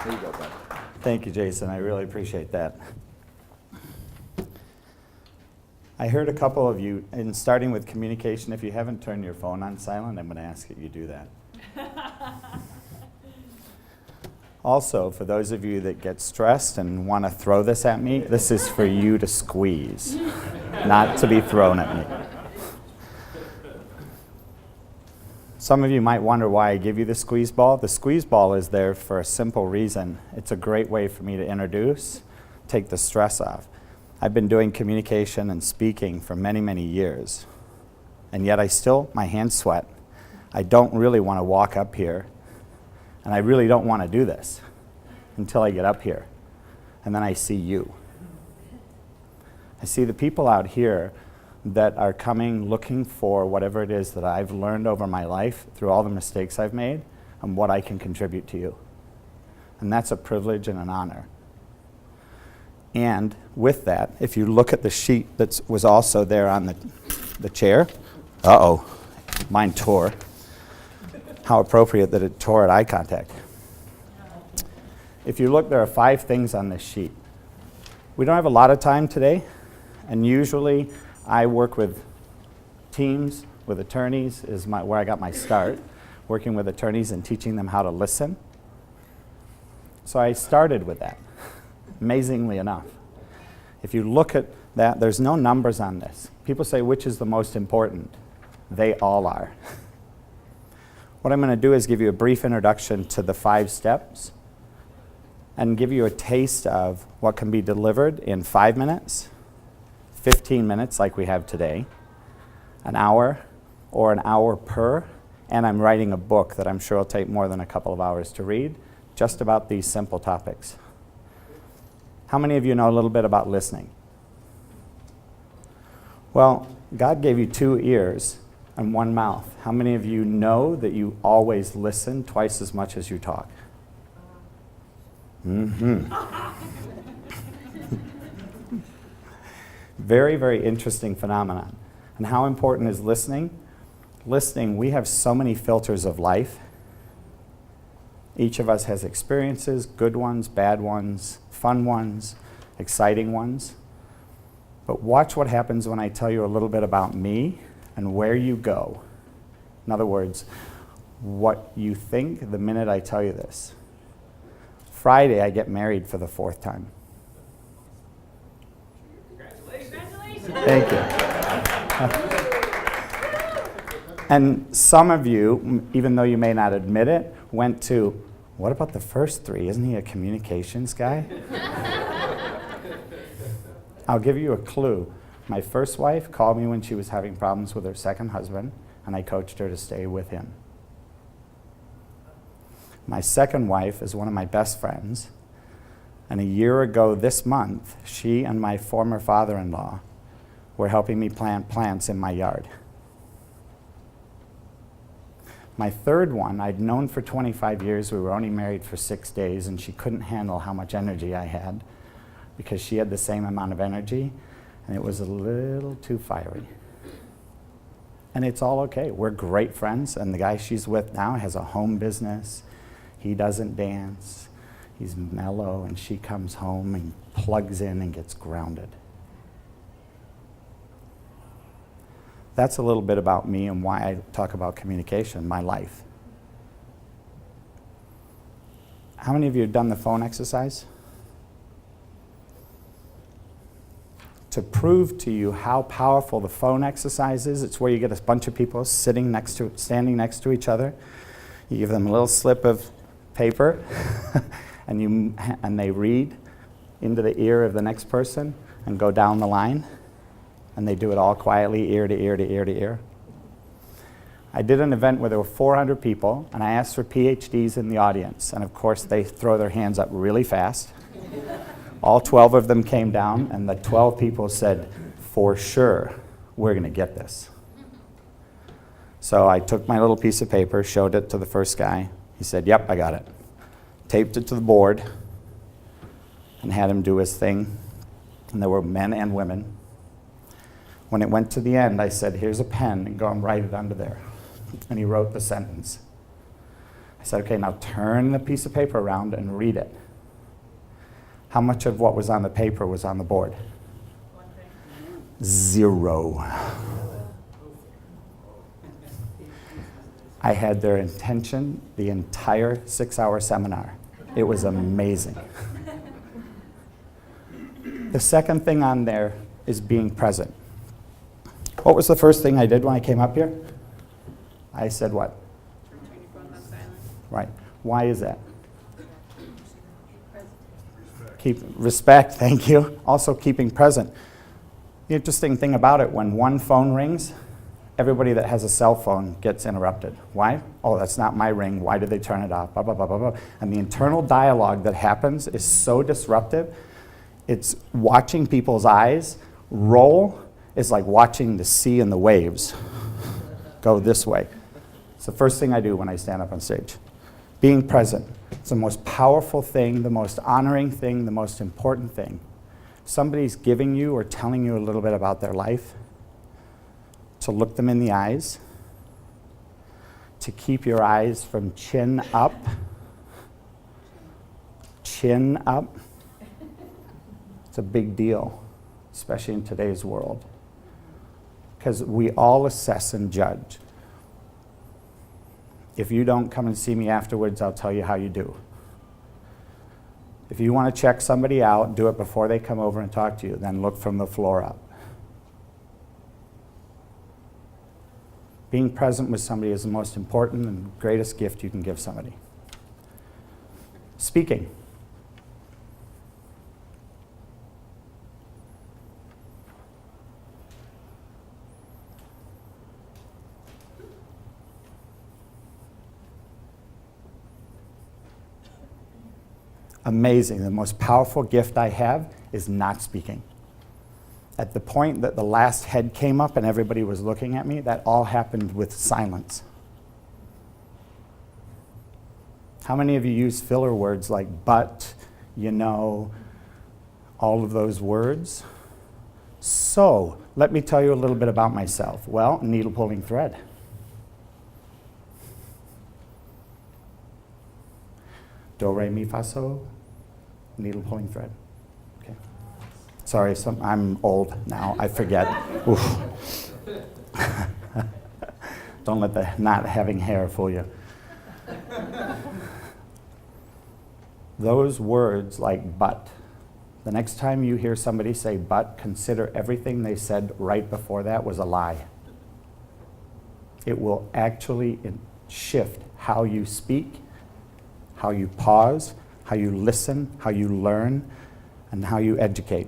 There you go, bud. Thank you, Jason. I really appreciate that. I heard a couple of you, in starting with communication, if you haven't turned your phone on silent, I'm going to ask that you do that. Also, for those of you that get stressed and want to throw this at me, this is for you to squeeze, not to be thrown at me. Some of you might wonder why I give you the squeeze ball. The squeeze ball is there for a simple reason. It's a great way for me to introduce, take the stress off. I've been doing communication and speaking for many, many years, and yet my hands sweat. I don't really want to walk up here, and I really don't want to do this until I get up here, and then I see you. I see the people out here that are coming looking for whatever it is that I've learned over my life through all the mistakes I've made and what I can contribute to you. And that's a privilege and an honor. And with that, if you look at the sheet that was also there on the chair, mine tore. How appropriate that it tore at eye contact. If you look, there are 5 things on this sheet. We don't have a lot of time today, and usually I work with teams, with attorneys, is where I got my start, working with attorneys and teaching them how to listen. So I started with that, amazingly enough. If you look at that, there's no numbers on this. People say, which is the most important? They all are. What I'm going to do is give you a brief introduction to the 5 steps and give you a taste of what can be delivered in 5 minutes, 15 minutes like we have today, an hour, or an hour per, and I'm writing a book that I'm sure will take more than a couple of hours to read, just about these simple topics. How many of you know a little bit about listening? Well, God gave you 2 ears and 1 mouth. How many of you know that you always listen twice as much as you talk? Very, very interesting phenomenon. And how important is listening? Listening, we have so many filters of life. Each of us has experiences, good ones, bad ones, fun ones, exciting ones. But watch what happens when I tell you a little bit about me and where you go. In other words, what you think the minute I tell you this. Friday, I get married for the 4th time. Congratulations. Thank you. And some of you, even though you may not admit it, went to, what about the first 3? Isn't he a communications guy? I'll give you a clue. My first wife called me when she was having problems with her second husband, and I coached her to stay with him. My second wife is one of my best friends, and a year ago this month, she and my former father-in-law were helping me plant plants in my yard. My third one, I'd known for 25 years. We were only married for 6 days, and she couldn't handle how much energy I had because she had the same amount of energy, and it was a little too fiery. And it's all okay. We're great friends, and the guy she's with now has a home business. He doesn't dance. He's mellow, and she comes home and plugs in and gets grounded. That's a little bit about me and why I talk about communication, my life. How many of you have done the phone exercise? To prove to you how powerful the phone exercise is, it's where you get a bunch of people standing next to each other. You give them a little slip of paper, and they read into the ear of the next person and go down the line. And they do it all quietly, ear to ear to ear to ear. I did an event where there were 400 people, and I asked for PhDs in the audience. And of course, they throw their hands up really fast. All 12 of them came down, and the 12 people said, for sure, we're going to get this. So I took my little piece of paper, showed it to the first guy. He said, yep, I got it. Taped it to the board and had him do his thing. And there were men and women. When it went to the end, I said, here's a pen, and go and write it under there. And he wrote the sentence. I said, okay, now turn the piece of paper around and read it. How much of what was on the paper was on the board? 0. I had their attention the entire 6-hour seminar. It was amazing. The second thing on there is being present. What was the first thing I did when I came up here? I said what? Turn your phone on silent. Right. Why is that? Keep respect, thank you. Also keeping present. The interesting thing about it, when one phone rings, everybody that has a cell phone gets interrupted. Why? Oh, that's not my ring. Why did they turn it off? Blah, blah, blah, blah, blah. And the internal dialogue that happens is so disruptive. It's watching people's eyes roll is like watching the sea and the waves go this way. It's the first thing I do when I stand up on stage. Being present. It's the most powerful thing, the most honoring thing, the most important thing. Somebody's giving you or telling you a little bit about their life, to look them in the eyes, to keep your eyes from chin up. Chin up. It's a big deal, especially in today's world, because we all assess and judge. If you don't come and see me afterwards, I'll tell you how you do. If you want to check somebody out, do it before they come over and talk to you, then look from the floor up. Being present with somebody is the most important and greatest gift you can give somebody. Speaking. Amazing. The most powerful gift I have is not speaking. At the point that the last head came up and everybody was looking at me, that all happened with silence. How many of you use filler words like but, you know, all of those words? So, let me tell you a little bit about myself. Well, needle pulling thread. Do, re, mi, fa, so, needle pulling thread. Okay. Sorry, I'm old now. I forget. Oof. Don't let the not having hair fool you. Those words like but. The next time you hear somebody say but, consider everything they said right before that was a lie. It will actually shift how you speak, how you pause, how you listen, how you learn, and how you educate.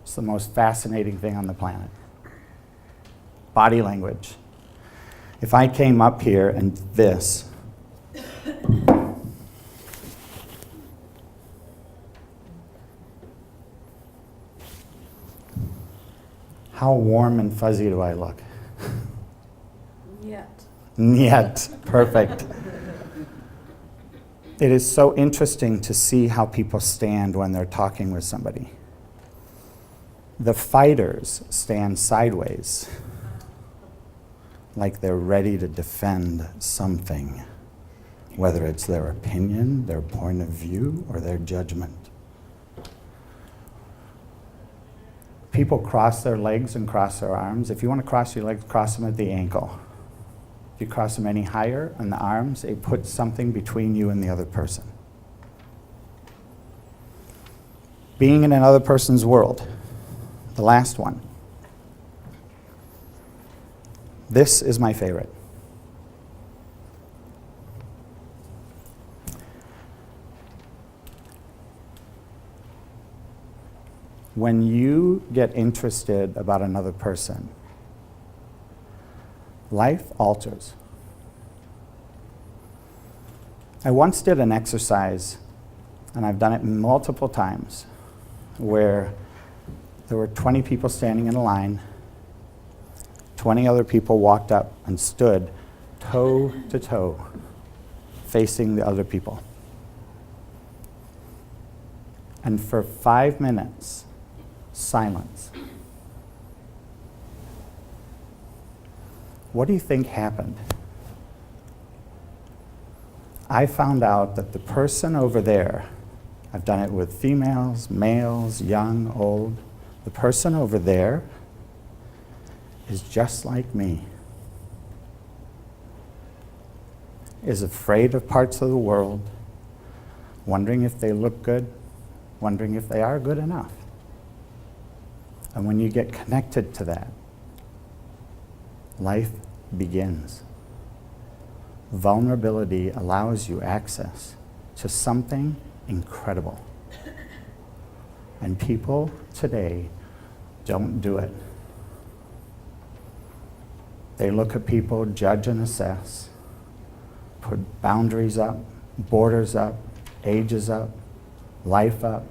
It's the most fascinating thing on the planet. Body language. If I came up here and this, how warm and fuzzy do I look? Yet. Perfect. It is so interesting to see how people stand when they're talking with somebody. The fighters stand sideways, like they're ready to defend something, whether it's their opinion, their point of view, or their judgment. People cross their legs and cross their arms. If you want to cross your legs, cross them at the ankle. If you cross them any higher on the arms, it puts something between you and the other person. Being in another person's world. The last one. This is my favorite. When you get interested about another person, life alters. I once did an exercise, and I've done it multiple times, where there were 20 people standing in a line. 20 other people walked up and stood toe to toe, facing the other people. And for 5 minutes, silence. What do you think happened? I found out that the person over there, I've done it with females, males, young, old, the person over there is just like me. Is afraid of parts of the world, wondering if they look good, wondering if they are good enough. And when you get connected to that, life begins. Vulnerability allows you access to something incredible. And people today don't do it. They look at people, judge and assess, put boundaries up, borders up, ages up, life up.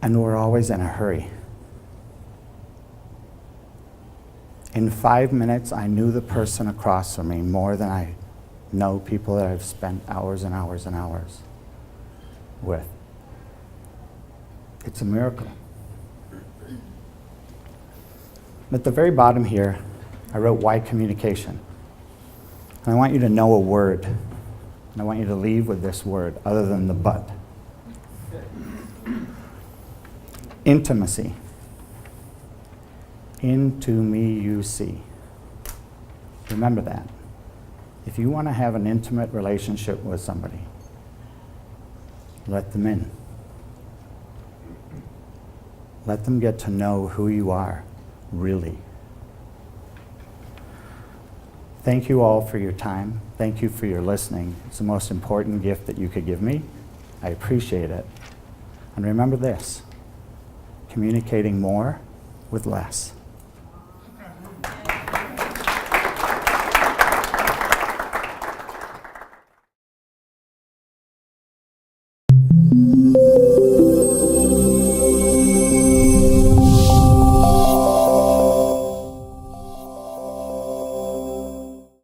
And we're always in a hurry. In 5 minutes, I knew the person across from me more than I know people that I've spent hours and hours and hours with. It's a miracle. At the very bottom here, I wrote why communication. And I want you to know a word. And I want you to leave with this word, other than the but. Intimacy. Into me you see. Remember that. If you want to have an intimate relationship with somebody, let them in. Let them get to know who you are, really. Thank you all for your time. Thank you for your listening. It's the most important gift that you could give me. I appreciate it. And remember this, communicating more with less.